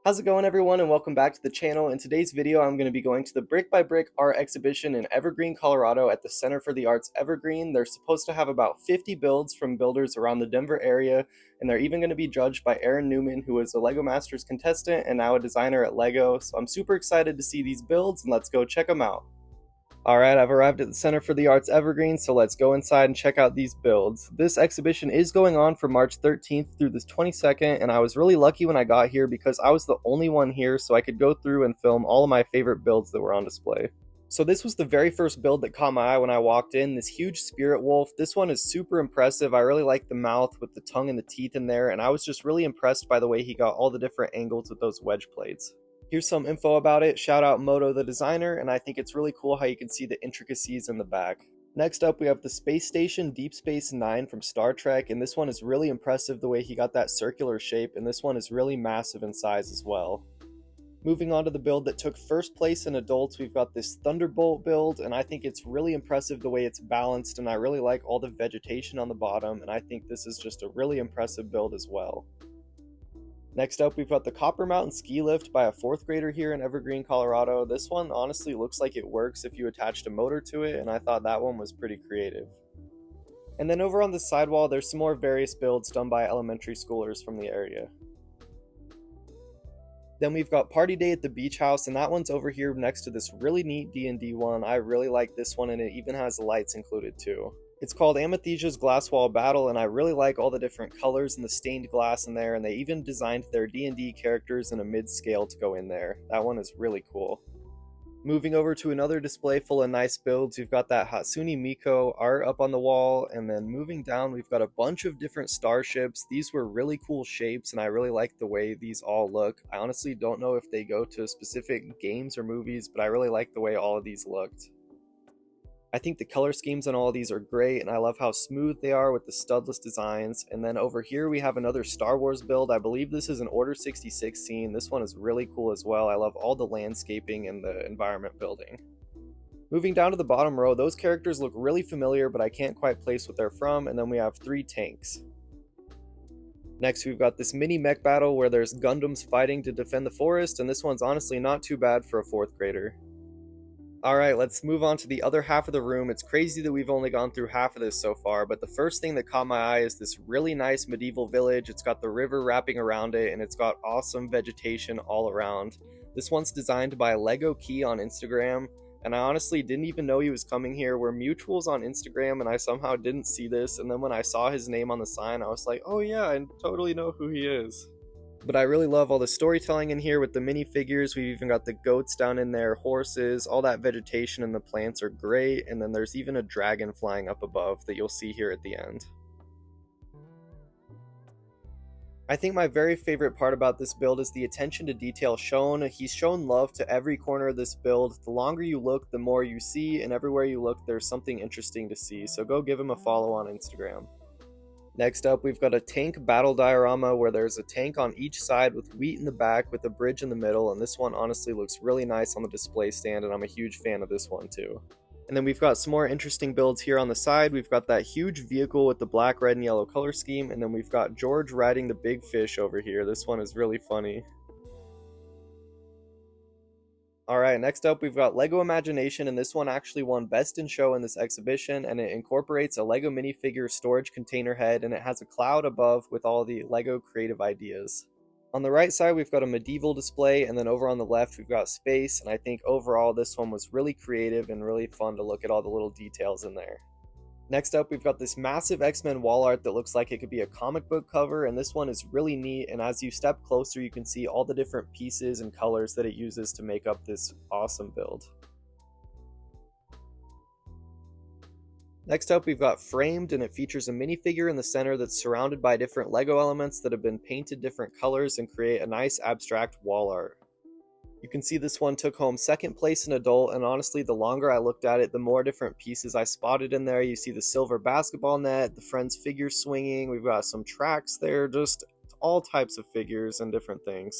How's it going, everyone, and welcome back to the channel. In today's video, I'm going to be going to the Brick by Brick art exhibition in Evergreen, Colorado at the Center for the Arts Evergreen. They're supposed to have about 50 builds from builders around the Denver area, and they're even going to be judged by Aaron Newman, who is a LEGO Masters contestant and now a designer at LEGO. So I'm super excited to see these builds, and let's go check them out. Alright, I've arrived at the Center for the Arts Evergreen, so let's go inside and check out these builds. This exhibition is going on from March 13th through the 22nd, and I was really lucky when I got here because I was the only one here, so I could go through and film all of my favorite builds that were on display. So this was the very first build that caught my eye when I walked in, this huge spirit wolf. This one is super impressive. I really like the mouth with the tongue and the teeth in there, and I was just really impressed by the way he got all the different angles with those wedge plates. Here's some info about it. Shout out Moto the designer, and I think it's really cool how you can see the intricacies in the back. Next up, we have the space station Deep Space Nine from Star Trek, and this one is really impressive the way he got that circular shape, and this one is really massive in size as well. Moving on to the build that took first place in adults, we've got this Thunderbolt build, and I think it's really impressive the way it's balanced, and I really like all the vegetation on the bottom, and I think this is just a really impressive build as well. Next up, we've got the Copper Mountain Ski Lift by a 4th grader here in Evergreen, Colorado. This one honestly looks like it works if you attached a motor to it, and I thought that one was pretty creative. And then over on the sidewall, there's some more various builds done by elementary schoolers from the area. Then we've got Party Day at the Beach House, and that one's over here next to this really neat D&D one. I really like this one, and it even has lights included too. It's called Amethesia's Glass Wall Battle, and I really like all the different colors and the stained glass in there, and they even designed their D&D characters in a mid-scale to go in there. That one is really cool. Moving over to another display full of nice builds, we've got that Hatsune Miku art up on the wall, and then moving down, we've got a bunch of different starships. These were really cool shapes, and I really like the way these all look. I honestly don't know if they go to specific games or movies, but I really like the way all of these looked. I think the color schemes on all of these are great, and I love how smooth they are with the studless designs. And then over here we have another Star Wars build. I believe this is an Order 66 scene. This one is really cool as well. I love all the landscaping and the environment building. Moving down to the bottom row, those characters look really familiar, but I can't quite place what they're from. And then we have 3 tanks. Next, we've got this mini mech battle where there's Gundams fighting to defend the forest, and this one's honestly not too bad for a 4th grader. Alright, let's move on to the other half of the room. It's crazy that we've only gone through half of this so far, but the first thing that caught my eye is this really nice medieval village. It's got the river wrapping around it, and it's got awesome vegetation all around. This one's designed by Lego Key on Instagram, and I honestly didn't even know he was coming here. We're mutuals on Instagram, and I somehow didn't see this, and then when I saw his name on the sign, I was like, oh yeah, I totally know who he is. But I really love all the storytelling in here with the minifigures. We've even got the goats down in there, horses, all that vegetation and the plants are great. And then there's even a dragon flying up above that you'll see here at the end. I think my very favorite part about this build is the attention to detail shown. He's shown love to every corner of this build. The longer you look, the more you see, and everywhere you look, there's something interesting to see. So go give him a follow on Instagram. Next up, we've got a tank battle diorama where there's a tank on each side with wheat in the back with a bridge in the middle, and this one honestly looks really nice on the display stand, and I'm a huge fan of this one too. And then we've got some more interesting builds here on the side. We've got that huge vehicle with the black, red, and yellow color scheme, and then we've got George riding the big fish over here. This one is really funny. Alright, next up we've got Lego Imagination, and this one actually won Best in Show in this exhibition, and it incorporates a Lego minifigure storage container head, and it has a cloud above with all the Lego creative ideas. On the right side we've got a medieval display, and then over on the left we've got space, and I think overall this one was really creative and really fun to look at all the little details in there. Next up, we've got this massive X-Men wall art that looks like it could be a comic book cover, and this one is really neat, and as you step closer you can see all the different pieces and colors that it uses to make up this awesome build. Next up, we've got Framed, and it features a minifigure in the center that's surrounded by different Lego elements that have been painted different colors and create a nice abstract wall art. You can see this one took home 2nd place in adult, and honestly the longer I looked at it, the more different pieces I spotted in there. You see the silver basketball net, the Friends figure swinging, we've got some tracks there, just all types of figures and different things.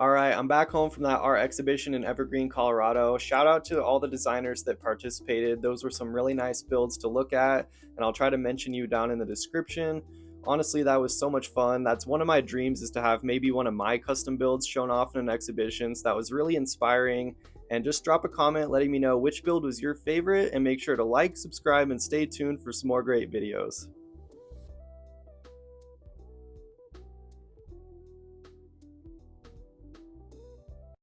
Alright, I'm back home from that art exhibition in Evergreen, Colorado. Shout out to all the designers that participated. Those were some really nice builds to look at, and I'll try to mention you down in the description. Honestly, that was so much fun. That's one of my dreams, is to have maybe one of my custom builds shown off in an exhibition. So that was really inspiring. And just drop a comment letting me know which build was your favorite, and make sure to like, subscribe, and stay tuned for some more great videos.